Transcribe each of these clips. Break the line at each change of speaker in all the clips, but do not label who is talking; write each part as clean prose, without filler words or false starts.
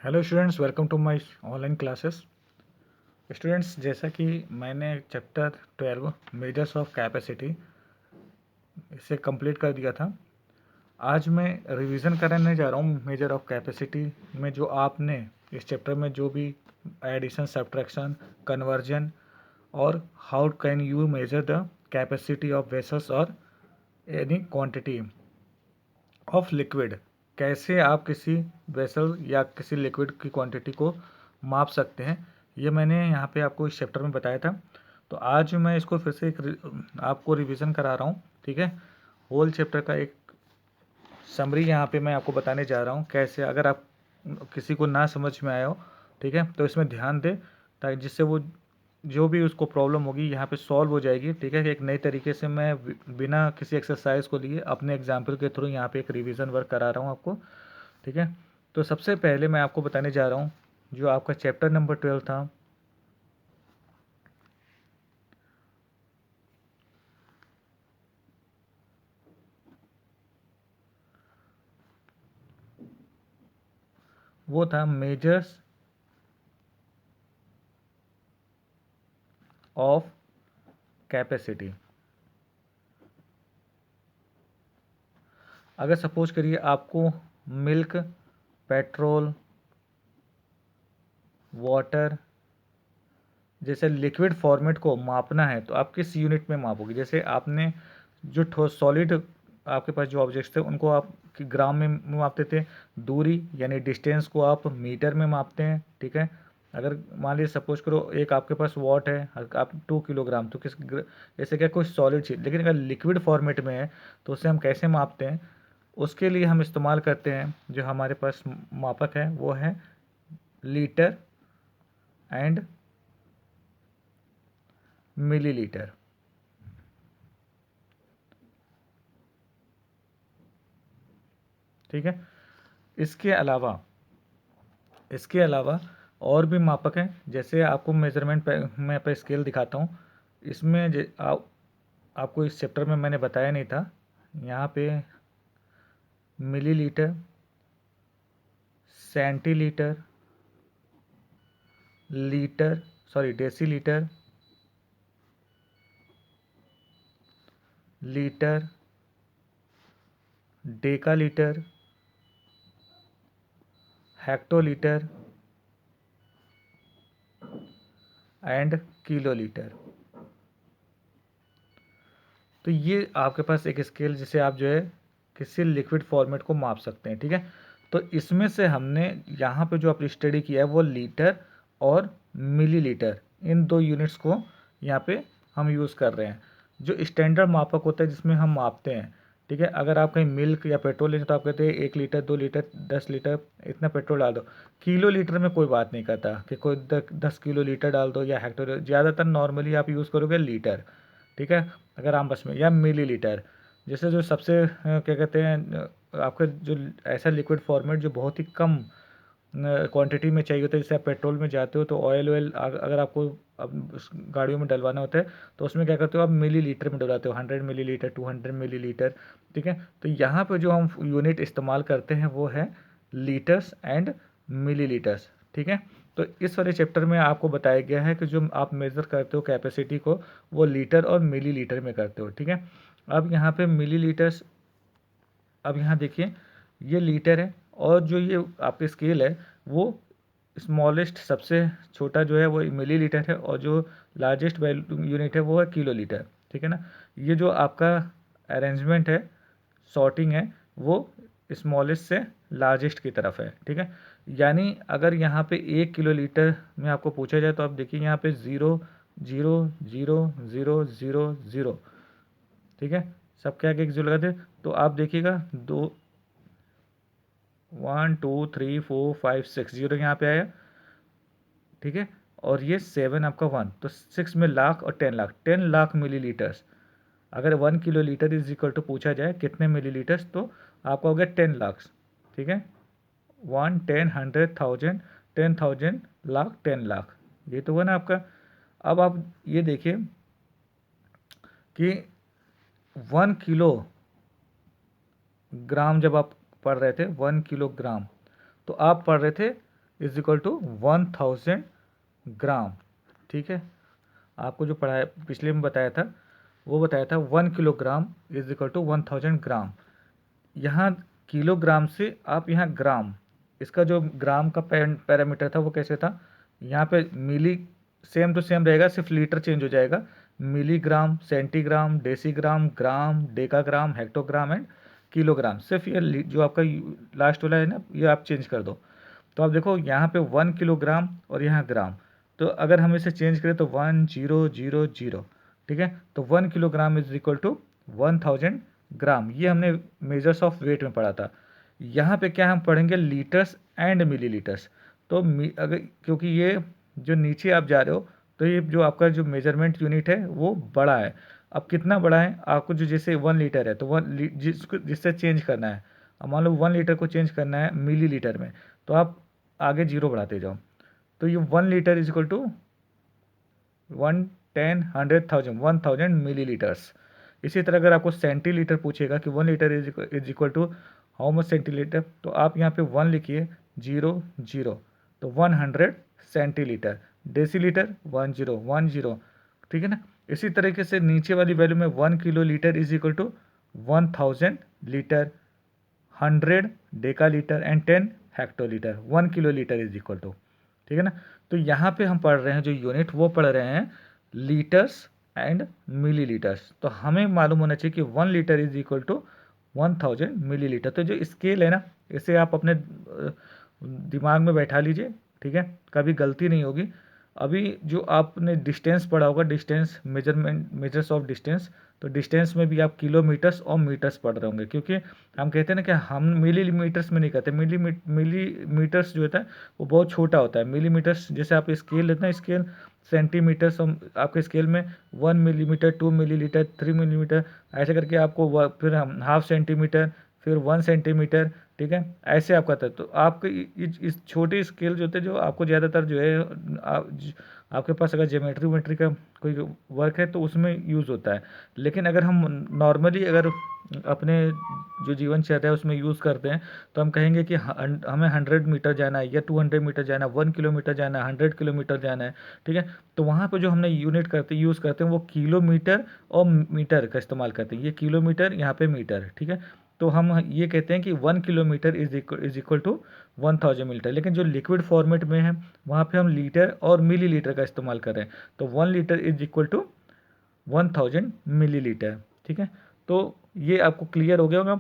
Hello students, welcome to my online classes. Students, जैसा कि मैंने चैप्टर 12 मेजर्स ऑफ कैपेसिटी इसे कंप्लीट कर दिया था। आज मैं रिवीजन कराने जा रहा हूँ मेजर ऑफ कैपेसिटी में जो आपने इस चैप्टर में जो भी एडिशन, सब्ट्रैक्शन, कन्वर्जन और how can you measure the capacity of vessels और एनी क्वांटिटी ऑफ लिक्विड, कैसे आप किसी वेसल या किसी लिक्विड की क्वांटिटी को माप सकते हैं, ये मैंने यहाँ पे आपको इस चैप्टर में बताया था। तो आज मैं इसको फिर से आपको रिवीजन करा रहा हूँ। ठीक है, होल चैप्टर का एक समरी यहाँ पे मैं आपको बताने जा रहा हूँ, कैसे अगर आप किसी को ना समझ में आया हो, ठीक है, तो इसमें ध्यान दें ताकि जिससे वो जो भी उसको प्रॉब्लम होगी यहाँ पे सॉल्व हो जाएगी। ठीक है, एक नए तरीके से मैं बिना किसी एक्सरसाइज को लिए अपने एग्जाम्पल के थ्रू यहाँ पे एक रिवीजन वर्क करा रहा हूँ आपको। ठीक है, तो सबसे पहले मैं आपको बताने जा रहा हूँ जो आपका चैप्टर नंबर 12 था, वो था मेजर्स ऑफ कैपेसिटी। अगर सपोज करिए आपको मिल्क, पेट्रोल, वाटर जैसे लिक्विड फॉर्मेट को मापना है तो आप किस यूनिट में मापोगे। जैसे आपने जो ठोस सॉलिड आपके पास जो ऑब्जेक्ट्स थे उनको आप ग्राम में मापते थे, दूरी यानी डिस्टेंस को आप मीटर में मापते हैं। ठीक है, अगर मान लीजिए सपोज करो एक आपके पास वॉट है, आप 2 किलोग्राम, तो जैसे क्या कोई सॉलिड चीज़, लेकिन अगर लिक्विड फॉर्मेट में है तो उसे हम कैसे मापते हैं, उसके लिए हम इस्तेमाल करते हैं जो हमारे पास मापक है वो है लीटर एंड मिलीलीटर। ठीक है, इसके अलावा और भी मापक हैं। जैसे आपको मेजरमेंट पे मैं पे स्केल दिखाता हूँ। इसमें आपको इस चैप्टर में मैंने बताया नहीं था, यहाँ पे millilitre, centilitre, litre, sorry decilitre, litre, decalitre, hectolitre and kilolitre. तो ये आपके पास एक स्केल जिसे आप जो है किसी लिक्विड फॉर्मेट को माप सकते हैं। ठीक है, तो इसमें से हमने यहाँ पे जो आपने स्टडी किया है वो लीटर और मिलीलीटर, इन दो यूनिट्स को यहाँ पे हम यूज़ कर रहे हैं। जो स्टैंडर्ड मापक होता है जिसमें हम मापते हैं, ठीक है, अगर आप कहीं मिल्क या पेट्रोल लें तो आप कहते हैं 1 लीटर, 2 लीटर, 10 लीटर इतना पेट्रोल डाल दो। किलो लीटर में कोई बात नहीं करता कि कोई 10 किलो लीटर डाल दो या हेक्टर, ज़्यादातर नॉर्मली आप यूज़ करोगे लीटर। ठीक है, अगर आम बस में, या मिलीलीटर, जैसे जो सबसे क्या कहते हैं आपका जो ऐसा लिक्विड फॉर्मेट जो बहुत ही कम क्वांटिटी में चाहिए होता है। जैसे आप पेट्रोल में जाते हो तो ऑयल अगर आपको अब गाड़ियों में डलवाना होता है तो उसमें क्या करते हो आप मिलीलीटर में डलवाते हो, 100 मिलीलीटर, 200 मिलीलीटर। ठीक है, तो यहाँ पे जो हम यूनिट इस्तेमाल करते हैं वो है लीटर्स एंड मिलीलीटर्स। ठीक है, तो इस वाले चैप्टर में आपको बताया गया है कि जो आप मेज़र करते हो कैपेसिटी को वो लीटर और मिलीलीटर में करते हो। ठीक है, अब यहाँ पे मिलीलीटर्स, अब यहाँ देखिए ये लीटर है और जो ये आपकी स्केल है वो स्मॉलेस्ट सबसे छोटा जो है वो मिलीलीटर है और जो लार्जेस्ट वैल्यू यूनिट है वो है किलोलीटर। ठीक है ना, ये जो आपका अरेंजमेंट है, सॉर्टिंग है, वो स्मॉलेस्ट से लार्जेस्ट की तरफ है। ठीक है, यानी अगर यहाँ पे 1 किलोलीटर में आपको पूछा जाए तो आप देखिए यहाँ पे 0 0 0 0 0 0। ठीक है, सबके आगे एक जीरो लगा दे तो आप देखिएगा 1 2 3 4 5 6 जीरो यहाँ पे आया। ठीक है, और ये 7 आपका 1, तो 6 में लाख और 10 लाख, 10 लाख मिलीलीटर्स। अगर 1 किलोलीटर इज इक्वल टू पूछा जाए कितने मिलीलीटर्स, तो आपका हो गया 10 लाख। ठीक है, 1 10 100 1000, 10,000, लाख, 10 लाख, ये तो हुआ ना आपका। अब आप ये देखिए कि 1 किलोग्राम जब आप पढ़ रहे थे, 1 किलोग्राम, तो आप पढ़ रहे थे इज इक्वल टू 1000 ग्राम। ठीक है, आपको जो पढ़ाया पिछले में बताया था वो बताया था 1 किलोग्राम इज इक्वल टू 1000 ग्राम। यहाँ किलोग्राम से आप यहाँ ग्राम, इसका जो ग्राम का पैरामीटर था वो कैसे था, यहाँ पे मिली सेम टू सेम रहेगा, सिर्फ लीटर चेंज हो जाएगा। Milligram, centigram, decigram, gram, decagram, hectogram and kilogram, सिर्फ ये जो आपका लास्ट वाला है ना, ये आप चेंज कर दो। तो आप देखो यहाँ पे 1 किलोग्राम और यहाँ ग्राम, तो अगर हम इसे चेंज करें तो 1000, ठीक है। तो 1 किलोग्राम इज इक्वल टू 1000 ग्राम, ये हमने मेजर्स ऑफ वेट में पढ़ा था। यहाँ पे क्या हम पढ़ेंगे, लीटर्स एंड मिलीलीटर्स। तो अगर क्योंकि ये जो नीचे आप जा रहे हो, तो ये जो आपका जो मेजरमेंट यूनिट है वो बड़ा है। अब कितना बड़ा है, आपको जो जैसे 1 लीटर है तो जिससे चेंज करना है, अब मान लो 1 लीटर को चेंज करना है मिलीलीटर में, तो आप आगे जीरो बढ़ाते जाओ। तो ये 1 litre is equal to 1, 10, 100, 1000 millilitres. इसी तरह अगर आपको सेंटीलीटर पूछेगा कि 1 litre is equal to how much centilitre, तो आप यहाँ पे 1 लिखिए, 0, तो 100 सेंटीलीटर। डेसीलीटर 10, ठीक है ना। इसी तरीके से नीचे वाली वैल्यू में 1 kilolitre is equal to 1000 litre, 100 decalitre and 10 hectolitre. 1 kilolitre is equal to, ठीक है ना। तो यहाँ पे हम पढ़ रहे हैं जो यूनिट, वो पढ़ रहे हैं लीटर्स एंड मिलीलीटर्स। तो हमें मालूम होना चाहिए कि 1 litre is equal to 1000 millilitre. तो जो स्केल है ना, इसे आप अपने दिमाग में बैठा लीजिए, ठीक है, कभी गलती नहीं होगी। अभी जो आपने डिस्टेंस पढ़ा होगा, distance measurement, measures of distance, तो डिस्टेंस में भी आप किलोमीटर्स और मीटर्स पढ़ रहे होंगे, क्योंकि हम कहते हैं ना कि हम मिलीमीटर्स में नहीं कहते, मिलीमीटर्स जो होता है वो बहुत छोटा होता है। मिलीमीटर्स जैसे आप स्केल लेते हैं, स्केल सेंटीमीटर्स, हम आपके स्केल में 1 मिलीमीटर, 2 मिलीलीटर, 3 मिलीमीटर, ऐसे करके आपको फिर हम हाफ सेंटीमीटर, फिर 1 सेंटीमीटर, ठीक है, ऐसे आप करते हैं। तो आपके इस छोटे स्केल जो होते हैं, जो आपको ज़्यादातर जो है आपके पास अगर ज्योमेट्री वेमेट्री का कोई वर्क है तो उसमें यूज़ होता है। लेकिन अगर हम नॉर्मली अगर अपने जो जीवनचर्या है उसमें यूज़ करते हैं, तो हम कहेंगे कि हमें 100 मीटर जाना है या 200 मीटर जाना है, 1 किलोमीटर जाना है, 100 किलोमीटर जाना है, ठीक है। तो वहाँ पर जो हमने यूनिट करते यूज़ करते हैं वो किलोमीटर और मीटर का इस्तेमाल करते हैं। ये किलोमीटर, यहाँ पे मीटर, ठीक है। तो हम ये कहते हैं कि 1 kilometre is equal to 1000 metre. लेकिन जो लिक्विड फॉर्मेट में है वहाँ पे हम लीटर और मिलीलीटर का इस्तेमाल कर रहे हैं। तो 1 litre is equal to 1000 millilitre, ठीक है। तो ये आपको क्लियर हो गया होगा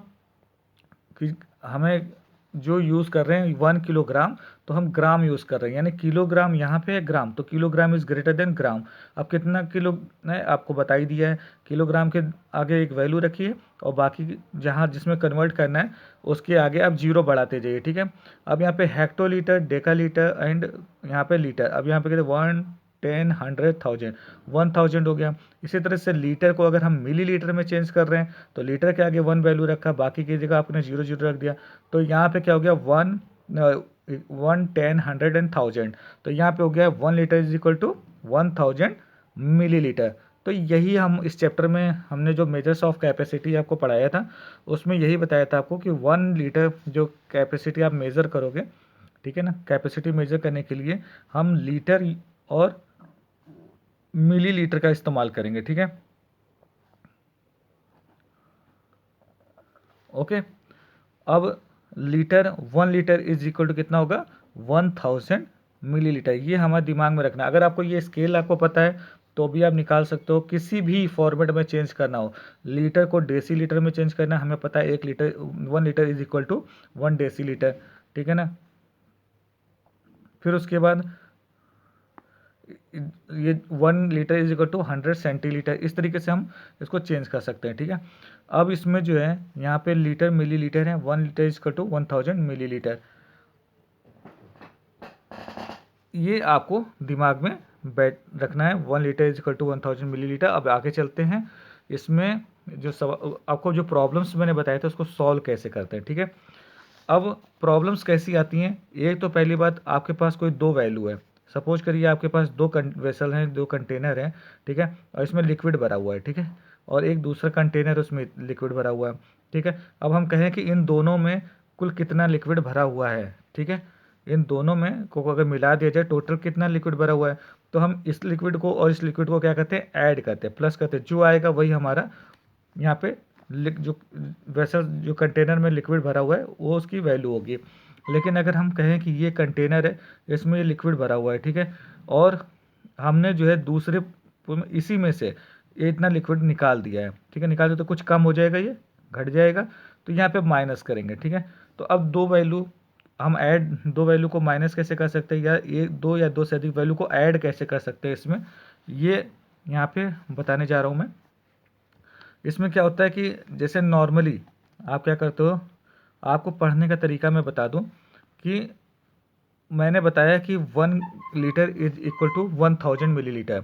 कि हमें जो यूज़ कर रहे हैं 1 किलोग्राम, तो हम ग्राम यूज़ कर रहे हैं, यानी किलोग्राम यहाँ पे है ग्राम, तो किलोग्राम इज़ ग्रेटर देन ग्राम। अब कितना किलो ने आपको बता ही दिया है, किलोग्राम के आगे एक वैल्यू रखिए और बाकी जहाँ जिसमें कन्वर्ट करना है उसके आगे आप जीरो बढ़ाते जाइए, ठीक है। अब यहाँ पे हेक्टोलीटर, डेकालीटर एंड यहाँ पे लीटर, अब यहाँ पे कहते 1, 10, 100, 1000, 1000 हो गया। इसी तरह से लीटर को अगर हम मिलीलीटर में चेंज कर रहे हैं तो लीटर के आगे 1 वैल्यू रखा, बाकी की जगह आपने 0 रख दिया। तो यहाँ पे क्या हो गया, 1, 10, 100 एंड 1000। तो यहाँ पे हो गया 1 litre is equal to 1000 millilitre. तो यही हम इस चैप्टर में हमने जो मेजर्स ऑफ कैपेसिटी आपको पढ़ाया था उसमें यही बताया था आपको कि 1 लीटर जो कैपेसिटी आप मेज़र करोगे, ठीक है ना, कैपेसिटी मेज़र करने के लिए हम लीटर और मिलीलीटर का इस्तेमाल करेंगे, ठीक है। ओके, अब litre, 1 litre is equal to कितना होगा, 1000 मिलीलीटर। ये हमारे दिमाग में रखना। अगर आपको ये स्केल आपको पता है तो भी आप निकाल सकते हो, किसी भी फॉर्मेट में चेंज करना हो, लीटर को डेसी लीटर में चेंज करना, हमें पता है 1 litre, 1 litre is equal to 1 decilitre, ठीक है ना। फिर उसके बाद ये 1 litre is equal to 100 centilitre, इस तरीके से हम इसको चेंज कर सकते हैं, ठीक है। अब इसमें जो है यहाँ पे लीटर मिलीलीटर है, 1 litre is equal to 1000 millilitre. ये आपको दिमाग में बैठ रखना है, 1 litre is equal to 1000 millilitre. अब आगे चलते हैं, इसमें जो आपको जो प्रॉब्लम्स मैंने बताया था उसको सॉल्व कैसे करते हैं, ठीक है। अब प्रॉब्लम्स कैसी आती हैं, एक तो पहली बात, आपके पास कोई दो वैल्यू है, सपोज करिए आपके पास दो वेसल हैं, दो कंटेनर हैं, ठीक है, और इसमें लिक्विड भरा हुआ है, ठीक है, और एक दूसरा कंटेनर उसमें लिक्विड भरा हुआ है, ठीक है। अब हम कहें कि इन दोनों में कुल कितना लिक्विड भरा हुआ है, ठीक है। इन दोनों में को अगर मिला दिया जाए टोटल कितना लिक्विड भरा हुआ है, तो हम इस लिक्विड को और इस लिक्विड को क्या करते हैं, ऐड करते हैं, प्लस करते हैं, जो आएगा वही हमारा यहाँ पे जो वैसा जो कंटेनर में लिक्विड भरा हुआ है वो उसकी वैल्यू होगी। लेकिन अगर हम कहें कि ये कंटेनर है, इसमें ये लिक्विड भरा हुआ है, ठीक है, और हमने जो है दूसरे इसी में से ये इतना लिक्विड निकाल दिया है, ठीक है, निकाल दिया तो कुछ कम हो जाएगा, ये घट जाएगा, तो यहाँ पे माइनस करेंगे, ठीक है। तो अब दो वैल्यू को माइनस कैसे कर सकते हैं, या दो या दो से अधिक वैल्यू को ऐड कैसे कर सकते हैं इसमें, ये यहाँ पे बताने जा रहा हूँ मैं। इसमें क्या होता है कि जैसे नॉर्मली आप क्या करते हो, आपको पढ़ने का तरीका मैं बता दूं कि मैंने बताया कि 1 litre is equal to 1000 millilitre,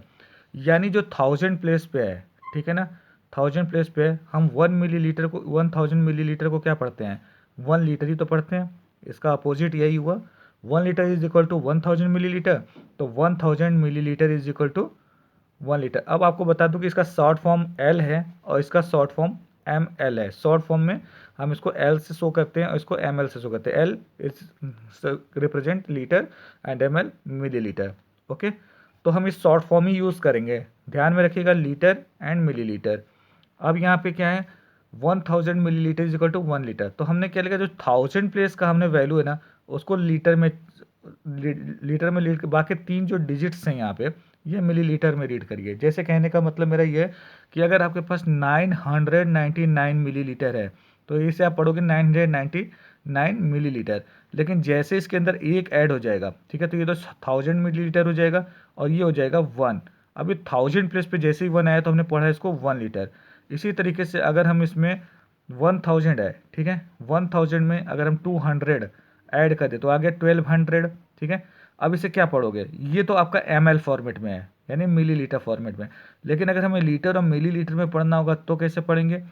यानी जो 1000 प्लेस पे है, ठीक है ना, 1000 प्लेस पे है, हम 1000 मिलीलीटर को क्या पढ़ते हैं, 1 लीटर ही तो पढ़ते हैं। इसका अपोजिट यही हुआ, 1 litre is equal to 1000 millilitre, तो 1000 millilitre is equal to 1 litre. अब आपको बता दूं कि इसका शॉर्ट फॉर्म एल है और इसका शॉर्ट फॉर्म एम एल है। शॉर्ट फॉर्म में हम इसको एल से शो करते हैं और इसको एम एल से शो करते हैं। L is represent litre and M L millilitre. Okay, तो हम इस शॉर्ट फॉर्म ही यूज़ करेंगे, ध्यान में रखिएगा, लीटर एंड मिली लीटर। अब यहाँ पे क्या है, 1000 millilitre is equal to 1 litre, तो हमने क्या लिखा, जो 1000 प्लेस का हमने वैल्यू है ना उसको लीटर में लीड, बाकी 3 जो डिजिट्स हैं यहाँ पे ये मिलीलीटर में रीड करिए। जैसे कहने का मतलब मेरा ये है कि अगर आपके पास 999 मिलीलीटर है तो इसे आप पढ़ोगे 999 मिलीलीटर, लेकिन जैसे इसके अंदर एक ऐड हो जाएगा, ठीक है, तो ये तो 1000 मिलीलीटर हो जाएगा और ये हो जाएगा 1। अभी 1000 प्लेस पे जैसे ही 1 आया तो हमने पढ़ा इसको 1 लीटर। इसी तरीके से अगर हम इसमें 1000 है, ठीक है, 1000 में अगर हम 200 ऐड कर दे तो आ गया 1200, ठीक है। अब इसे क्या पढ़ोगे, ये तो आपका ml फॉर्मेट में है, यानी मिलीलीटर फॉर्मेट में, लेकिन अगर हमें लीटर और मिलीलीटर में पढ़ना होगा तो कैसे पढ़ेंगे,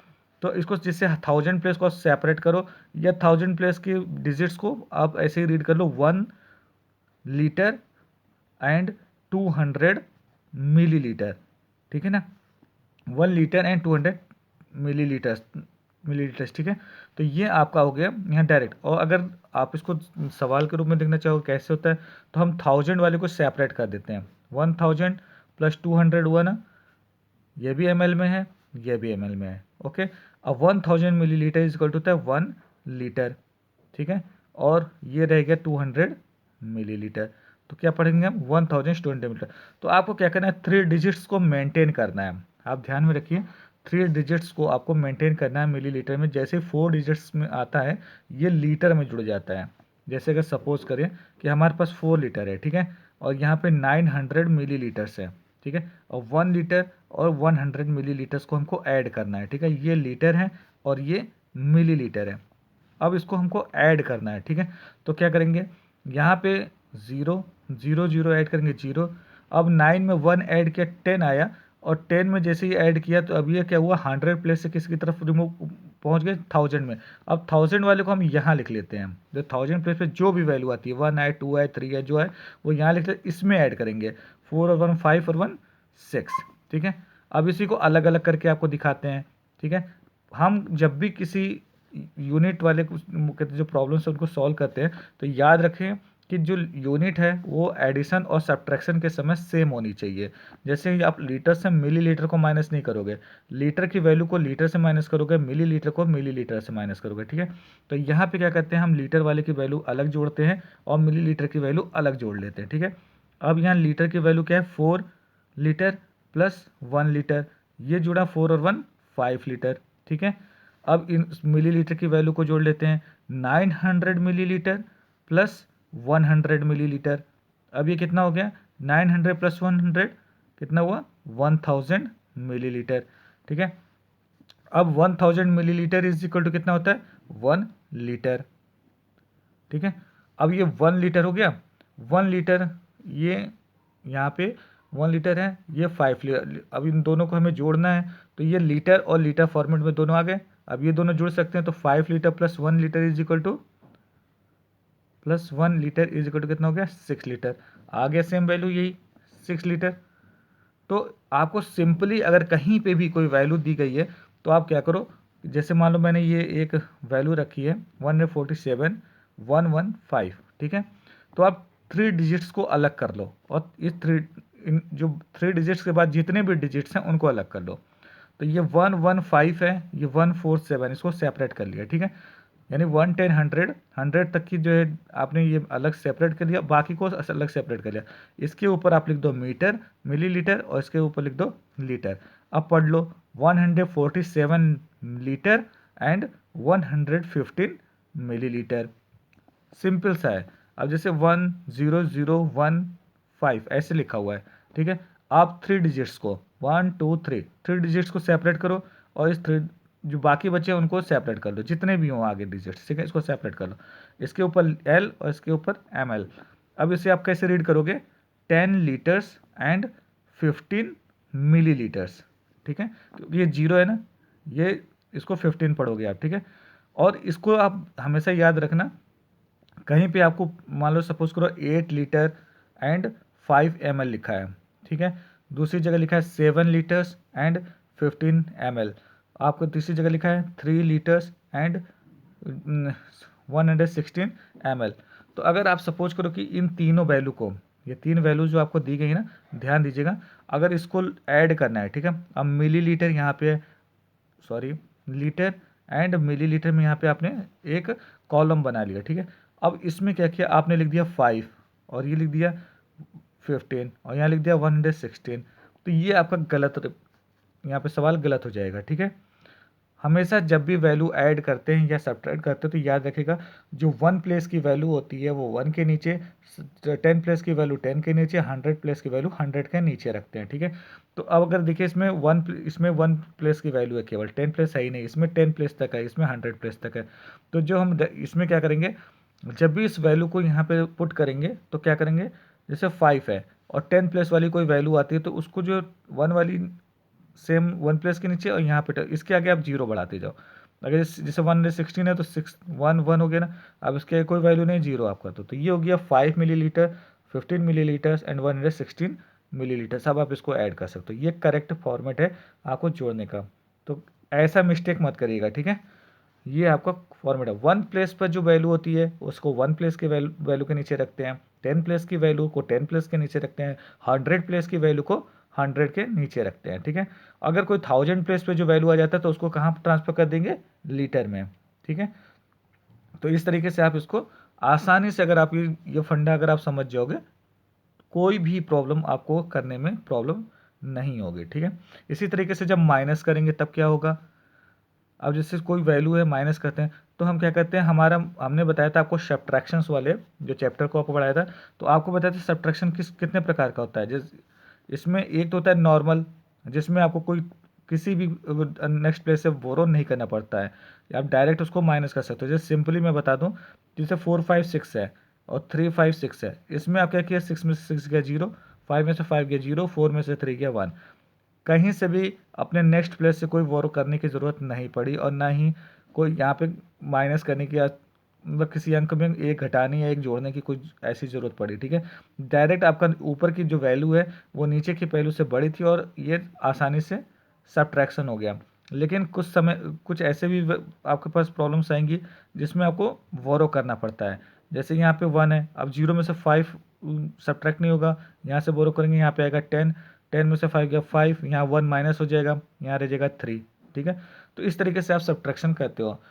तो इसको जिससे 1000 प्लेस को सेपरेट करो, या 1000 प्लेस की डिजिट्स को आप ऐसे ही रीड कर लो, 1 लीटर एंड 200 मिलीलीटर, ठीक है ना, 1 लीटर एंड 200 मिलीलीटर्स मिलीलीटर्स, ठीक है। तो ये आपका हो गया यहाँ डायरेक्ट। और अगर आप इसको सवाल के रूप में देखना चाहो कैसे होता है, तो हम 1000 वाले को सेपरेट कर देते हैं, 1000 प्लस 200 हुआ ना, ये भी एम में है, ये भी एम में है। ओके, अब 1000 मिलीलीटर इज इक्वल टू होता है 1 लीटर, ठीक है, और ये रह गया 200 मिलीलीटर, तो क्या पढ़ेंगे हम 1000 मिलीलीटर। तो आपको क्या करना है, 3 डिजिट्स को मेंटेन करना है, आप ध्यान में रखिए, 3 डिजिट्स को आपको मेंटेन करना है मिलीलीटर में। जैसे 4 डिजिट्स में आता है ये लीटर में जुड़ जाता है। जैसे अगर सपोज करें कि हमारे पास 4 लीटर है, ठीक है, और यहाँ पे 900 मिलीलीटर्स है, ठीक है, और 1 लीटर और 100 मिलीलीटर्स को हमको ऐड करना है, ठीक है, ये लीटर है और ये मिलीलीटर है। अब इसको हमको ऐड करना है, ठीक है, तो क्या करेंगे, यहाँ पे 0 0 0 ऐड करेंगे 0, अब 9 में 1 ऐड किया 10 आया, और 10 में जैसे ही ऐड किया तो अब ये क्या हुआ, 100 प्लेस से किसकी तरफ रिमूव पहुंच गए 1000 में। अब 1000 वाले को हम यहाँ लिख लेते हैं, जो 1000 प्लेस पे जो भी वैल्यू आती है, 1 है 2 है 3 है जो है वो यहाँ लिख लेते, इसमें ऐड करेंगे 4 और 1 5 और 1 6, ठीक है। अब इसी को अलग अलग करके आपको दिखाते हैं, ठीक है। हम जब भी किसी यूनिट वाले जो प्रॉब्लम्स है उनको सॉल्व करते हैं तो याद रखें कि जो यूनिट है वो एडिशन और सब्ट्रैक्शन के समय सेम होनी चाहिए। जैसे ही आप लीटर से मिलीलीटर को माइनस नहीं करोगे, लीटर की वैल्यू को लीटर से माइनस करोगे, मिलीलीटर को मिलीलीटर से माइनस करोगे, ठीक है। तो यहाँ पे क्या करते हैं, हम लीटर वाले की वैल्यू अलग जोड़ते हैं और मिलीलीटर की वैल्यू अलग जोड़ लेते हैं, ठीक है। अब यहाँ लीटर की वैल्यू क्या है, 4 लीटर प्लस 1 लीटर, ये जुड़ा 4 और 1 5 लीटर, ठीक है। अब इन मिलीलीटर की वैल्यू को जोड़ लेते हैं, 900 मिलीलीटर प्लस 100 मिलीलीटर। अब ये कितना हो गया, 900 प्लस 100 कितना हुआ, 1000 मिलीलीटर, ठीक है। अब 1000 मिलीलीटर इज इक्वल टू कितना होता है, 1 लीटर, ठीक है। अब ये 1 लीटर हो गया, 1 लीटर, ये यहाँ पे 1 लीटर है, ये 5 लीटर। अब इन दोनों को हमें जोड़ना है तो ये लीटर और लीटर फॉर्मेट में दोनों आ गए। अब ये दोनों जुड़ सकते हैं तो 5 litre plus 1 litre is equal to कितना हो गया, 6 लीटर। आ गया सेम वैल्यू यही 6 लीटर। तो आपको सिंपली अगर कहीं पे भी कोई वैल्यू दी गई है तो आप क्या करो, जैसे मान लो मैंने ये एक वैल्यू रखी है 147,115, ठीक है। तो आप 3 डिजिट्स को अलग कर लो और जो 3 डिजिट्स के बाद जितने भी डिजिट्स हैं उनको अलग कर लो। तो ये 115 है, ये 147, इसको सेपरेट कर लिया, ठीक है। यानी 110 100 100 तक की जो है आपने ये अलग सेपरेट कर लिया, बाकी को अलग सेपरेट कर लिया। इसके ऊपर आप लिख दो मीटर, मिलीलीटर, और इसके ऊपर लिख दो लीटर। अब पढ़ लो 147 लीटर एंड 115 मिलीलीटर। सिंपल सा है। अब जैसे 10015 ऐसे लिखा हुआ है, ठीक है। आप 3 डिजिट्स को 1 2 3 डिजिट्स को सेपरेट करो और इस 3 जो बाकी बचे हैं उनको सेपरेट कर लो, जितने भी हों आगे डिजिट्स, ठीक है, इसको सेपरेट कर लो। इसके ऊपर एल और इसके ऊपर ml। अब इसे आप कैसे रीड करोगे, 10 लीटर्स एंड 15 मिलीलीटर्स, ठीक है, क्योंकि ये जीरो है ना, ये इसको 15 पढ़ोगे आप, ठीक है। और इसको आप हमेशा याद रखना, कहीं पे आपको मान लो सपोज करो 8 लीटर एंड 5 ml लिखा है, ठीक है, दूसरी जगह लिखा है 7 लीटर्स एंड 15 ml, आपको तीसरी जगह लिखा है 3 लीटर्स एंड 116 ml। तो अगर आप सपोज करो कि इन तीनों वैल्यू को, ये 3 वैल्यू जो आपको दी गई है ना, ध्यान दीजिएगा, अगर इसको ऐड करना है, ठीक है। अब मिलीलीटर यहाँ पे, सॉरी, लीटर एंड मिलीलीटर में यहाँ पे आपने एक कॉलम बना लिया, ठीक है। अब इसमें क्या किया आपने, लिख दिया 5 और ये लिख दिया 15 और यहाँ लिख दिया 116। तो ये आपका गलत, यहाँ पे सवाल गलत हो जाएगा, ठीक है। हमेशा जब भी वैल्यू ऐड करते हैं या सब्ट्रैक्ट करते हैं तो याद रखिएगा, जो 1 प्लेस की वैल्यू होती है वो 1 के नीचे, 10 प्लेस की वैल्यू 10 के नीचे, 100 प्लेस की वैल्यू 100 के नीचे रखते हैं, ठीक है। तो अब अगर देखिए इसमें 1 प्लेस की वैल्यू है, केवल 10 प्लेस है ही नहीं, इसमें 10 प्लेस तक है, इसमें 100 प्लेस तक है। तो जो हम इसमें क्या करेंगे, जब भी इस वैल्यू को यहाँ पे पुट करेंगे तो क्या करेंगे, जैसे 5 है और 10 प्लेस वाली कोई वैल्यू आती है तो उसको जो 1 वाली सेम 1 प्लेस के नीचे और यहाँ पे इसके आगे आप 0 बढ़ाते जाओ। अगर जैसे 116 है तो 1 हो गया ना, अब इसके कोई वैल्यू नहीं, 0 आप कर दो। तो ये हो गया 5 मिलीलीटर, 15 मिलीलीटर्स एंड 116 मिलीलीटर्स। अब आप इसको ऐड कर सकते हो, ये करेक्ट फॉर्मेट है आपको जोड़ने का। तो ऐसा मिस्टेक मत करिएगा, ठीक है। ये आपका फॉर्मेट है। 1 प्लेस पर जो वैल्यू होती है उसको 1 प्लेस के वैल्यू के नीचे रखते हैं, 10 प्लेस की वैल्यू को 10 प्लेस के नीचे रखते हैं, 100 प्लेस की वैल्यू को 100 के नीचे रखते हैं, ठीक है। अगर कोई 1000 प्लेस पे जो वैल्यू आ जाता है तो उसको कहाँ ट्रांसफर कर देंगे, लीटर में, ठीक है। तो इस तरीके से आप इसको आसानी से, अगर आप ये फंडा अगर आप समझ जाओगे, कोई भी प्रॉब्लम आपको करने में प्रॉब्लम नहीं होगी, ठीक है। इसी तरीके से जब माइनस करेंगे तब क्या होगा, अब जैसे कोई वैल्यू है माइनस करते हैं तो हम क्या करते हैं, हमने बताया था आपको सब्ट्रैक्शंस वाले जो चैप्टर को आपको पढ़ाया था, तो आपको बताया था सब्ट्रैक्शन कितने प्रकार का होता है। जैसे इसमें एक तो होता है नॉर्मल, जिसमें आपको कोई किसी भी नेक्स्ट प्लेस से बोरो नहीं करना पड़ता है, आप डायरेक्ट उसको माइनस कर सकते हो। जैसे सिंपली मैं बता दूं, जैसे 4 5 6 है और 3 5 6 है, इसमें आप क्या किया, 6 में से 6 गया 0, 5 में से 5 गया 0, 4 में से 3 गया 1। कहीं से भी अपने नेक्स्ट प्लेस से कोई बोरो करने की ज़रूरत नहीं पड़ी और ना ही कोई यहाँ पे माइनस करने की, मतलब किसी अंक में एक घटाने या एक जोड़ने की कोई ऐसी ज़रूरत पड़ी, ठीक है। डायरेक्ट आपका ऊपर की जो वैल्यू है वो नीचे की वैल्यू से बड़ी थी और ये आसानी से सब्ट्रैक्शन हो गया। लेकिन कुछ ऐसे भी आपके पास प्रॉब्लम्स आएंगी जिसमें आपको बोरो करना पड़ता है। जैसे यहाँ पे 1 है, अब 0 में से 5 सब्ट्रैक्ट नहीं होगा, यहाँ से बोरो करेंगे, यहाँ पे आएगा 10, 10 में से 5 गया 5, यहाँ 1 माइनस हो जाएगा, यहाँ रह जाएगा 3, ठीक है। तो इस तरीके से आप सब्ट्रैक्शन करते हो।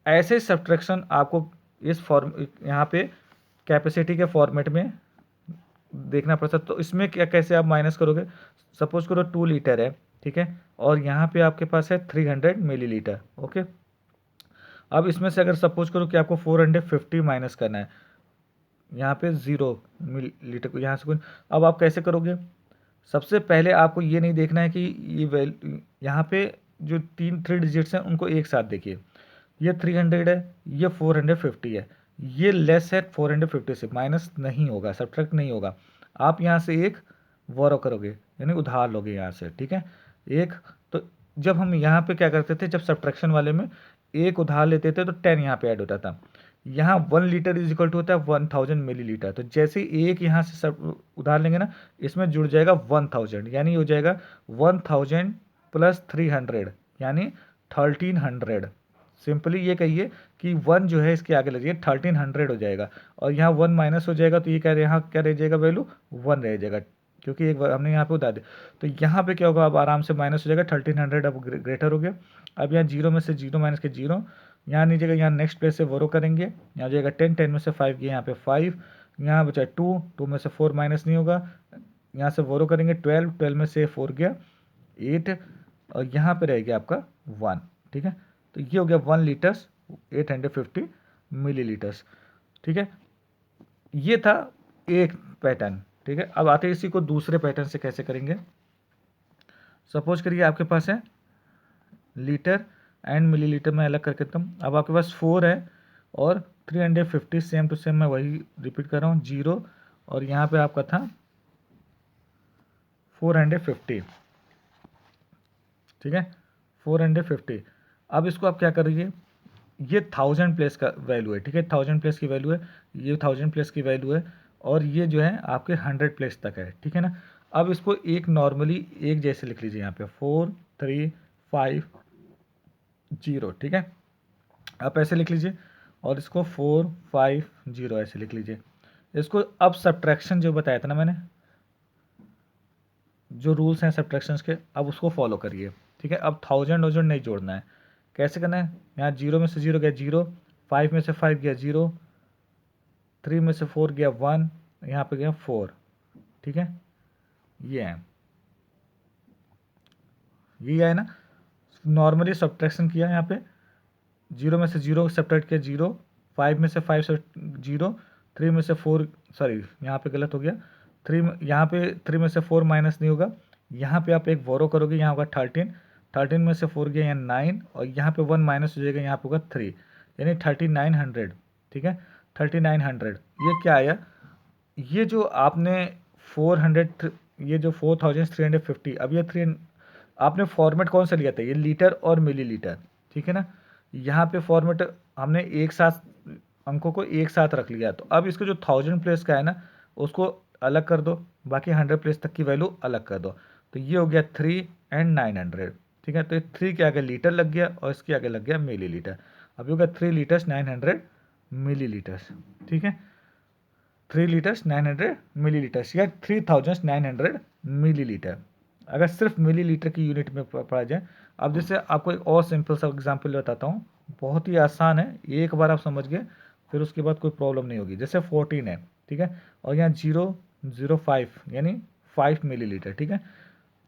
ऐसे सब्ट्रैक्शन आपको इस फॉर्म यहाँ पे कैपेसिटी के फॉर्मेट में देखना पड़ता है। तो इसमें क्या, कैसे आप माइनस करोगे, सपोज करो 2 लीटर है, ठीक है, और यहाँ पे आपके पास है 300 मिलीलीटर, ओके। अब इसमें से अगर सपोज करो कि आपको 450 माइनस करना है, यहाँ पे 0 मिलीलीटर को यहाँ से कुछ, अब आप कैसे करोगे, सबसे पहले आपको ये नहीं देखना है कि ये वैल्यू यहाँ पे जो 3 डिजिट्स हैं उनको एक साथ देखिए, ये 300 है, ये 450 है, ये लेस है 450 से, माइनस नहीं होगा, सब्ट्रैक्ट नहीं होगा। आप यहाँ से एक बोरो करोगे यानी उधार लोगे यहाँ से, ठीक है, एक। तो जब हम यहाँ पे क्या करते थे, जब सब्ट्रैक्शन वाले में एक उधार लेते थे तो 10 यहाँ पे ऐड होता था। यहाँ 1 लीटर इज इक्वल टू होता है 1000 मिलीलीटर। तो जैसे ही एक यहाँ से सब उधार लेंगे ना, इसमें जुड़ जाएगा 1000, यानी हो जाएगा 1000 प्लस 300 यानी 1300। सिंपली ये कहिए कि 1 जो है इसके आगे लग जाएगा 1300 हो जाएगा, और यहाँ 1 माइनस हो जाएगा तो ये क्या यहाँ क्या रह जाएगा वैल्यू 1 रह जाएगा, क्योंकि एक बार हमने यहाँ पे उतार दिया। तो यहाँ पे क्या होगा, अब आराम से माइनस हो जाएगा 1300, अब ग्रेटर हो गया। अब यहाँ 0 में से 0 माइनस के 0, यहाँ नहीं जाएगा, यहाँ नेक्स्ट प्लेस से वोरो करेंगे, यहाँ हो जाएगा 10, 10 में से 5 गया, यहाँ पे 5, यहाँ बचा 2, 2 में से 4 माइनस नहीं होगा, यहाँ से वोरो करेंगे 12, 12 में से 4 गया 8, और यहाँ पे रह गया आपका 1। ठीक है, तो ये हो गया 1 लीटर्स 850 मिलीलीटर्स। ठीक है, ये था एक पैटर्न। ठीक है, अब आते हैं इसी को दूसरे पैटर्न से कैसे करेंगे। सपोज करिए आपके पास है लीटर एंड मिलीलीटर में अलग करके तुम, अब आपके पास 4 है और 350, सेम टू सेम मैं वही रिपीट कर रहा हूँ, 0 और यहाँ पे आपका था 450। ठीक है, 450। अब इसको आप क्या करिए, ये 1000 प्लेस का वैल्यू है। ठीक है, 1000 प्लेस की वैल्यू है, ये 1000 प्लेस की वैल्यू है, और ये जो है आपके 100 प्लेस तक है। ठीक है ना, अब इसको एक नॉर्मली एक जैसे लिख लीजिए, यहाँ पे 4 3 5 0। ठीक है, आप ऐसे लिख लीजिए, और इसको 4 5 0 ऐसे लिख लीजिए। इसको अब सब्ट्रैक्शन जो बताया था ना मैंने, जो रूल्स हैं सब्ट्रैक्शंस के, अब उसको फॉलो करिए। ठीक है, अब 1000 नहीं जोड़ना है। कैसे करना है, यहाँ 0 में से 0 गया 0, 5 में से 5 गया 0, 3 में से 4 गया 1, यहाँ पे गया 4। ठीक है, ये है, ये है ना, नॉर्मली सब्ट्रैक्शन किया यहाँ पे, 0 में से 0 सब्ट्रैक्ट किया 0, 5 में से 5 0, 3 में से 4, सॉरी यहाँ पे गलत हो गया, 3 यहाँ पे 3 में से 4 माइनस नहीं होगा, यहाँ पे आप एक बोरो करोगे, यहाँ होगा 13, 13 में से 4 गया यहाँ 9, और यहाँ पे 1 माइनस हो जाएगा, यहाँ पे होगा 3, यानी 3900। ठीक है, 3900, ये क्या आया, ये जो आपने 400, ये जो 4350, अब ये 3 आपने फॉर्मेट कौन सा लिया था, ये लीटर और मिलीलीटर। ठीक है ना, यहाँ पे फॉर्मेट हमने एक साथ अंकों को एक साथ रख लिया, तो अब इसको जो 1000 प्लेस का है ना उसको अलग कर दो, बाकी 100 प्लेस तक की वैल्यू अलग कर दो, तो ये हो गया 3 एंड 900। ठीक है, तो ये 3 के आगे लीटर लग गया और इसके आगे लग गया मिलीलीटर, अब होगा 3 लीटर्स 900 मिलीलीटर्स। ठीक है, 3 लीटर्स 900 मिलीलीटर्स या 3900 मिलीलीटर, अगर सिर्फ मिलीलीटर की यूनिट में पढ़ा जाए। अब जैसे आपको एक और सिंपल सा एग्जांपल बताता हूँ, बहुत ही आसान है, एक बार आप समझ गए फिर उसके बाद कोई प्रॉब्लम नहीं होगी। जैसे 14 है, ठीक है, और यहाँ 005 यानी 5 मिलीलीटर। ठीक है,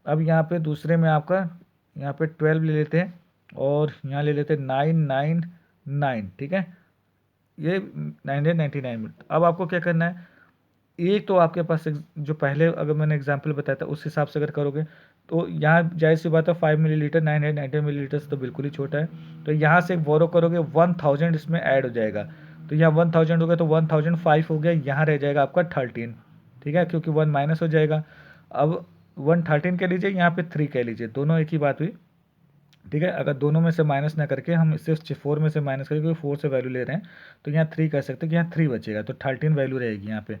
अब यहाँ पे दूसरे में आपका यहाँ पे 12 ले लेते हैं, और यहाँ ले लेते हैं 999। ठीक है, ये 999 मिनट। अब आपको क्या करना है, एक तो आपके पास जो पहले अगर मैंने एग्जांपल बताया था उस हिसाब से अगर करोगे तो यहाँ जाहिर सी बात है 5 मिलीलीटर 990 मिलीलीटर तो बिल्कुल ही छोटा है, तो यहाँ से एक बोरो करोगे 1000 इसमें ऐड हो जाएगा, तो यहाँ 1000 हो गया तो 1005 हो गया, यहाँ रह जाएगा आपका 13। ठीक है, क्योंकि 1 माइनस हो जाएगा। अब 113 कह लीजिए, यहाँ पे 3 कह लीजिए, दोनों एक ही बात हुई। ठीक है, अगर दोनों में से माइनस ना करके हम सिर्फ 4 में से माइनस करके 4 से वैल्यू ले रहे हैं, तो यहाँ 3 कर सकते हैं कि यहाँ 3 बचेगा, तो 13 वैल्यू रहेगी यहाँ पे।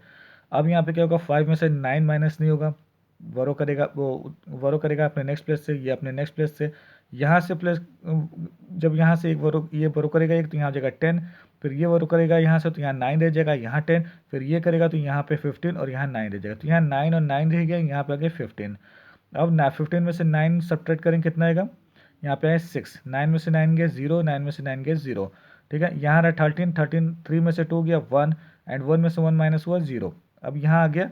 अब यहाँ पे क्या होगा, 5 में से 9 माइनस नहीं होगा, वरो करेगा, वो वरो करेगा अपने नेक्स्ट प्लेस से, ये अपने नेक्स्ट प्लेस से, यहाँ से प्लेस, जब यहाँ से एक वरो ये वरो करेगा एक, तो यहाँ हो जाएगा 10, फिर ये वरो करेगा यहाँ से तो यहाँ 9 रह जाएगा, यहाँ 10, फिर ये करेगा तो यहाँ पे 15 और यहाँ 9 रह जाएगा, तो यहाँ 9 और 9 रह गया, यहाँ पे आ गया 15। अब 15 में से 9 सब्ट्रैक्ट करेंगे कितना आएगा, यहाँ पे है 6, 9 में से 9 गया 0, 9 में से 9 गया 0। ठीक है, यहाँ रहा 13, 3 में से 2 गया 1, एंड 1 में से 1 माइनस हुआ 0। अब यहाँ आ गया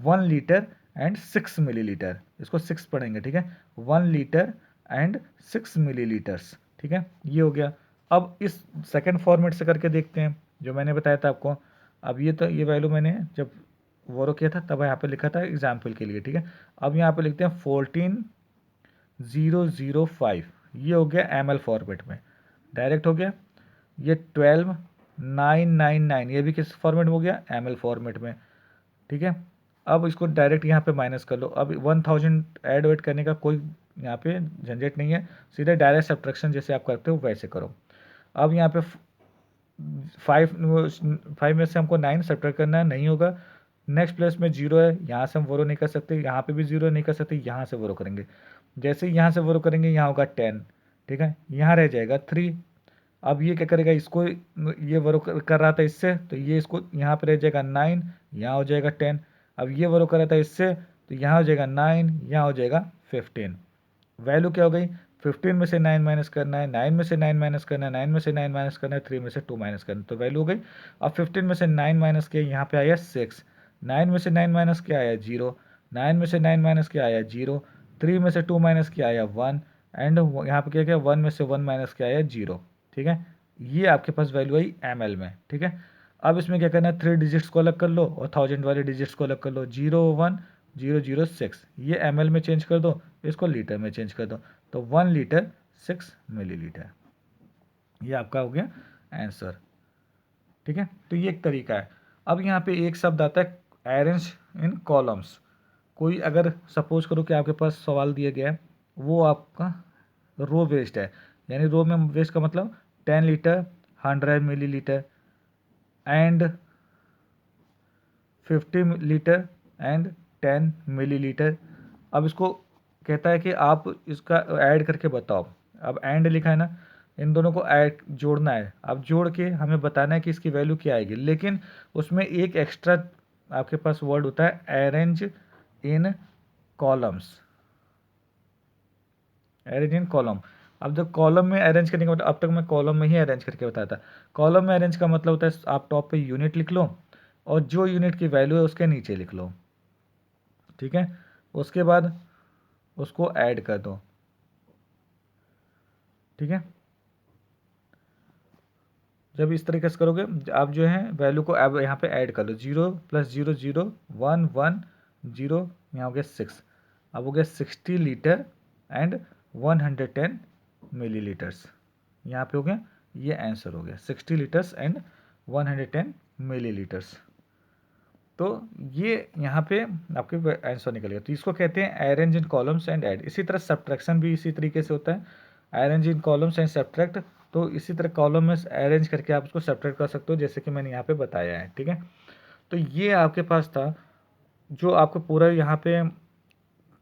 1 लीटर एंड 6 मिलीलीटर, इसको 6 पढ़ेंगे। ठीक है, 1 लीटर एंड 6 मिलीलीटर्स। ठीक है, ये हो गया। अब इस सेकंड फॉर्मेट से करके देखते हैं जो मैंने बताया था आपको। अब ये तो ये वैल्यू मैंने जब वोरो किया था तब यहाँ पे लिखा था एग्जाम्पल के लिए। ठीक है, अब यहाँ पे लिखते हैं 14005, ये हो गया एमएल फॉर्मेट में, डायरेक्ट हो गया। ये 12999, ये भी किस फॉर्मेट में हो गया, एमएल फॉर्मेट में। ठीक है, अब इसको डायरेक्ट यहाँ पे माइनस कर लो। अब 1000 ऐड वेड करने का कोई यहाँ पे झंझट नहीं है, सीधे डायरेक्ट सब्ट्रैक्शन जैसे आप करते हो वैसे करो। अब यहाँ पे 5 में से हमको 9 सब्ट्रैक्ट करना है, नहीं होगा। नेक्स्ट प्लेस में 0 है, यहाँ से हम वोरो नहीं कर सकते, यहाँ पे भी 0 नहीं कर सकते, यहाँ से वोरो करेंगे। जैसे ही यहाँ से वोरो करेंगे यहाँ होगा 10। ठीक है, यहाँ रह जाएगा 3, अब ये क्या करेगा, इसको ये वर्क कर रहा था इससे, तो ये इसको यहाँ पे रह जाएगा 9, यहाँ हो जाएगा 10। अब ये वर्क कर रहा था इससे, तो यहाँ हो जाएगा 9, यहाँ हो जाएगा 15। वैल्यू क्या हो गई, 15 में से 9 माइनस करना है, 9 में से 9 माइनस करना है, 9 में से 9 माइनस करना है, 3 में से 2 माइनस करना है, तो वैल्यू हो गई। अब 15 में से 9 माइनस किया, यहाँ पे आया 6, 9 में से 9 माइनस किया आया 0, 9 में से 9 माइनस किया आया 0, 3 में से 2 माइनस किया आया 1, एंड यहाँ पे क्या किया, 1 में से 1 माइनस किया आया 0। ठीक है, ये आपके पास वैल्यू आई ml में। ठीक है, अब इसमें क्या करना है, 3 डिजिट्स को अलग कर लो और 1000 वाले डिजिट्स को अलग कर लो, 01006, ये ml में चेंज कर दो, इसको लीटर में चेंज कर दो, तो 1 लीटर 6 मिलीलीटर, ये आपका हो गया आंसर। ठीक है, तो ये एक तरीका है। अब यहाँ पे एक शब्द आता है अरेंज इन कॉलम्स। कोई अगर सपोज करो कि आपके पास सवाल दिया गया है, वो आपका रो वेस्ट है, यानी रो में वेस्ट का मतलब 10 litre, 100 millilitre and 50 litre and 10 millilitre. अब इसको कहता है कि आप इसका ऐड करके बताओ। अब एंड लिखा है ना, इन दोनों को ऐड जोड़ना है। अब जोड़ के हमें बताना है कि इसकी वैल्यू क्या आएगी, लेकिन उसमें एक एक्स्ट्रा आपके पास वर्ड होता है arrange in columns, arrange in column. अब जब कॉलम में अरेंज करने का मतलब, अब तक मैं कॉलम में ही अरेंज करके बताया था। कॉलम में अरेंज का मतलब होता है आप टॉप पे यूनिट लिख लो और जो यूनिट की वैल्यू है उसके नीचे लिख लो। ठीक है, उसके बाद उसको ऐड कर दो। ठीक है, जब इस तरीके से करोगे, आप जो है वैल्यू को अब यहाँ पे ऐड कर लो, 0 + 0 0 1 1 0, यहाँ हो गया 6। अब हो गया 60 लीटर एंड 110 मिलीलीटर्स, यहाँ पे हो गया, ये आंसर हो गया 60 लीटर्स एंड 110 मिलीलीटर्स। तो ये यहाँ पे आपके आंसर निकलेगा। तो इसको कहते हैं arrange in columns and add. इसी तरह सब्ट्रैक्शन भी इसी तरीके से होता है, arrange in columns and subtract. तो इसी तरह कॉलम में अरेंज करके आप उसको सब्ट्रैक्ट कर सकते हो, जैसे कि मैंने यहाँ पे बताया है। ठीक है, तो ये आपके पास था जो आपको पूरा यहाँ पे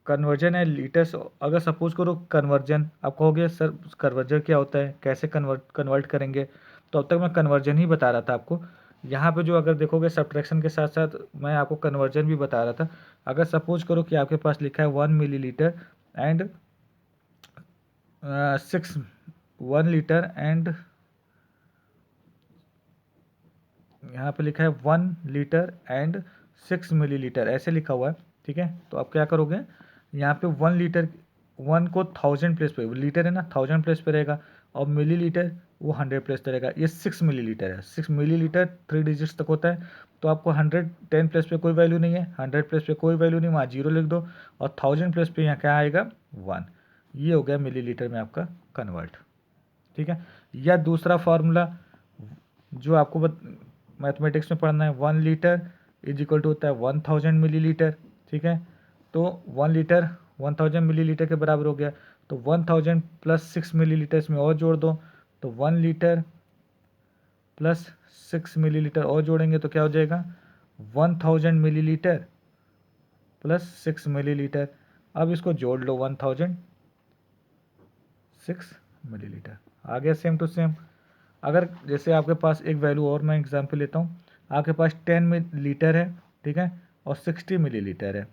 कन्वर्जन है लीटर्स। अगर सपोज करो कन्वर्जन, आप कहोगे सर कन्वर्जन क्या होता है, कैसे कन्वर्ट करेंगे, तो अब तक मैं कन्वर्जन ही बता रहा था आपको। यहाँ पे जो अगर देखोगे सब्ट्रैक्शन के साथ साथ मैं आपको कन्वर्जन भी बता रहा था। अगर सपोज करो कि आपके पास लिखा है 1 मिलीलीटर एंड 6, 1 लीटर एंड यहाँ पे लिखा है 1 लीटर एंड 6 मिलीलीटर, ऐसे लिखा हुआ है। ठीक है, तो आप क्या करोगे, यहाँ पे 1 लीटर, 1 को 1000 प्लेस पे, लीटर है ना 1000 प्लेस पे रहेगा, और मिलीलीटर वो 100 प्लेस पे रहेगा। ये 6 मिलीलीटर है, 6 मिलीलीटर 3 डिजिट्स तक होता है। तो आपको 110 प्लेस पे कोई वैल्यू नहीं है, 100 प्लेस पे कोई वैल्यू नहीं, वहाँ 0 लिख दो, और 1000 प्लेस पे यहाँ क्या आएगा 1। ये हो गया मिलीलीटर में आपका कन्वर्ट। ठीक है, या दूसरा फार्मूला जो आपको मैथमेटिक्स में पढ़ना है, 1 लीटर इज इक्वल टू होता है 1000 मिलीलीटर। ठीक है, तो 1 लीटर 1000 मिलीलीटर के बराबर हो गया। तो 1000 + 6 मिलीलीटर इसमें और जोड़ दो, तो 1 लीटर + 6 मिलीलीटर और जोड़ेंगे तो क्या हो जाएगा, 1000 मिलीलीटर + 6 मिलीलीटर। अब इसको जोड़ लो, 1000 6 मिलीलीटर आ गया सेम टू सेम। अगर जैसे आपके पास एक वैल्यू और मैं एग्जांपल लेता हूँ, आपके पास 10 लीटर है, ठीक है, और 60 मिलीलीटर है,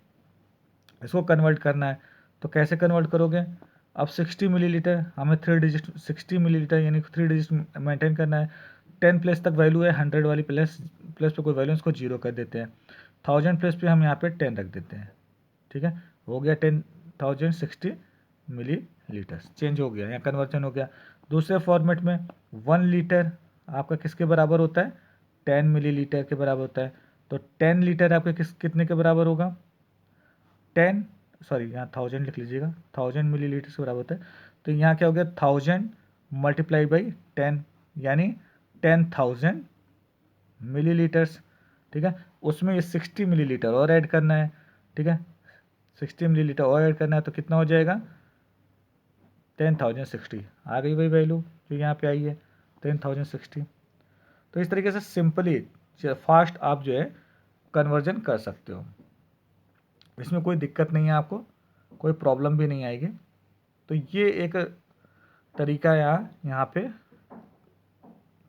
इसको कन्वर्ट करना है। तो कैसे कन्वर्ट करोगे, अब 60 मिलीलीटर हमें 3 डिजिट, 60 मिलीलीटर यानी 3 डिजिट मेंटेन करना है। 10 प्लेस तक वैल्यू है, 100 वाली प्लेस प्लेस पे कोई वैल्यू, इसको 0 कर देते हैं। 1000 प्लेस पे हम यहाँ पे 10 रख देते हैं। ठीक है, हो गया 10,060 मिलीलीटर, चेंज हो गया, यहाँ कन्वर्जन हो गया। दूसरे फॉर्मेट में 1 लीटर आपका किसके बराबर होता है, 10 मिलीलीटर के बराबर होता है। तो 10 लीटर आपके कितने के बराबर होगा, 10, सॉरी यहाँ 1000 लिख लीजिएगा, 1000 मिलीलीटर के बराबर होता है। तो यहाँ क्या हो गया, 1000 मल्टीप्लाई बाई 10, यानी 10,000 मिलीलीटर्स। ठीक है, उसमें ये 60 मिलीलीटर और ऐड करना है। ठीक है, 60 मिलीलीटर और ऐड करना है, तो कितना हो जाएगा, 10,060 आ गई वही वैल्यू जो यहाँ पे आई है, 10,060। तो इस तरीके से सिंपली फास्ट आप जो है कन्वर्जन कर सकते हो, इसमें कोई दिक्कत नहीं है, आपको कोई प्रॉब्लम भी नहीं आएगी। तो ये एक तरीका यहाँ पे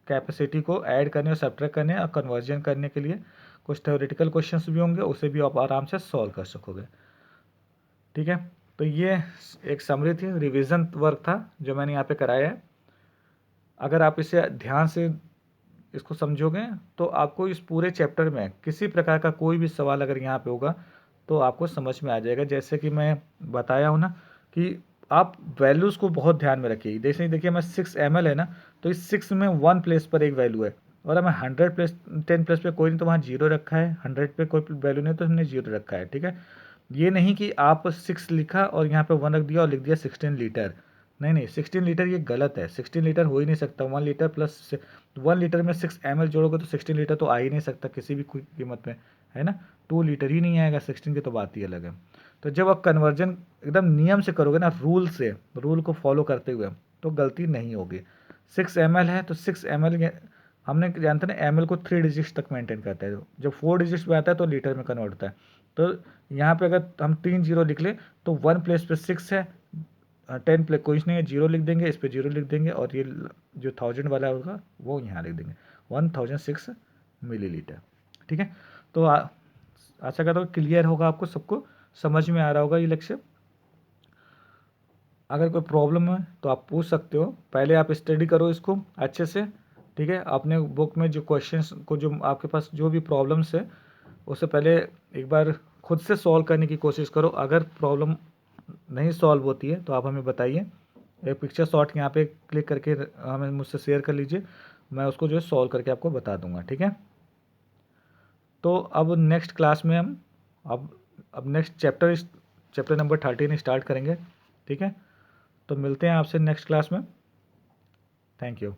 कैपेसिटी को ऐड करने और सब्ट्रैक्ट करने और कन्वर्जन करने के लिए कुछ थ्योरेटिकल क्वेश्चंस भी होंगे, उसे भी आप आराम से सॉल्व कर सकोगे। ठीक है, तो ये एक समरी थी, रिवीजन वर्क था जो मैंने यहाँ पे कराया है। अगर आप इसे ध्यान से इसको समझोगे तो आपको इस पूरे चैप्टर में किसी प्रकार का कोई भी सवाल अगर यहाँ पे होगा तो आपको समझ में आ जाएगा। जैसे कि मैं बताया हूँ ना कि आप वैल्यूज़ को बहुत ध्यान में रखिए। जैसे देखिए मैं 6 ml है ना, तो इस 6 में 1 प्लेस पर एक वैल्यू है, और हमें 100 प्लस 10 प्लस पे कोई नहीं तो वहाँ जीरो रखा है, 100 पे कोई वैल्यू नहीं तो हमने जीरो रखा है। ठीक है, ये नहीं कि आप 6 लिखा और यहाँ पे 1 रख दिया और लिख दिया 16 लीटर। नहीं नहीं, 16 लीटर ये गलत है, 16 लीटर हो ही नहीं सकता। 1 लीटर प्लस 1 लीटर में 6 ml जोड़ोगे तो 16 लीटर तो आ ही नहीं सकता किसी भी कीमत में, है ना। 2 लीटर ही नहीं आएगा, 16 की तो बात ही अलग है। तो जब आप कन्वर्जन एकदम नियम से करोगे ना, रूल से, रूल को फॉलो करते हुए, तो गलती नहीं होगी। 6 ml है तो 6 ml हमने जानते ना एम को 3 डिजिट्स तक मेंटेन करता है, जब 4 डिजिट्स में आता है तो लीटर में कन्वर्ट होता है। तो यहाँ पे अगर हम 3 जीरो लिख ले तो 1 प्लेस पे 6 है, 10 प्लेस कुछ नहीं है, जीरो लिख देंगे, इस पे जीरो लिख देंगे, और ये जो 1000 वाला होगा वो यहाँ लिख देंगे, 1006 मिलीलीटर। ठीक है, तो आशा करता हूँ क्लियर होगा, आपको सबको समझ में आ रहा होगा ये लेक्चर। अगर कोई प्रॉब्लम है तो आप पूछ सकते हो, पहले आप स्टडी करो इसको अच्छे से। ठीक है, अपने बुक में जो क्वेश्चंस को, जो आपके पास जो भी प्रॉब्लम्स है, उससे पहले एक बार खुद से सॉल्व करने की कोशिश करो। अगर प्रॉब्लम नहीं सॉल्व होती है तो आप हमें बताइए, एक पिक्चर शॉट यहाँ पे क्लिक करके हमें मुझसे शेयर कर लीजिए, मैं उसको जो है सॉल्व करके आपको बता दूंगा। ठीक है, तो अब नेक्स्ट क्लास में हम अब नेक्स्ट चैप्टर नंबर 13 स्टार्ट करेंगे। ठीक है, तो मिलते हैं आपसे नेक्स्ट क्लास में। Thank you.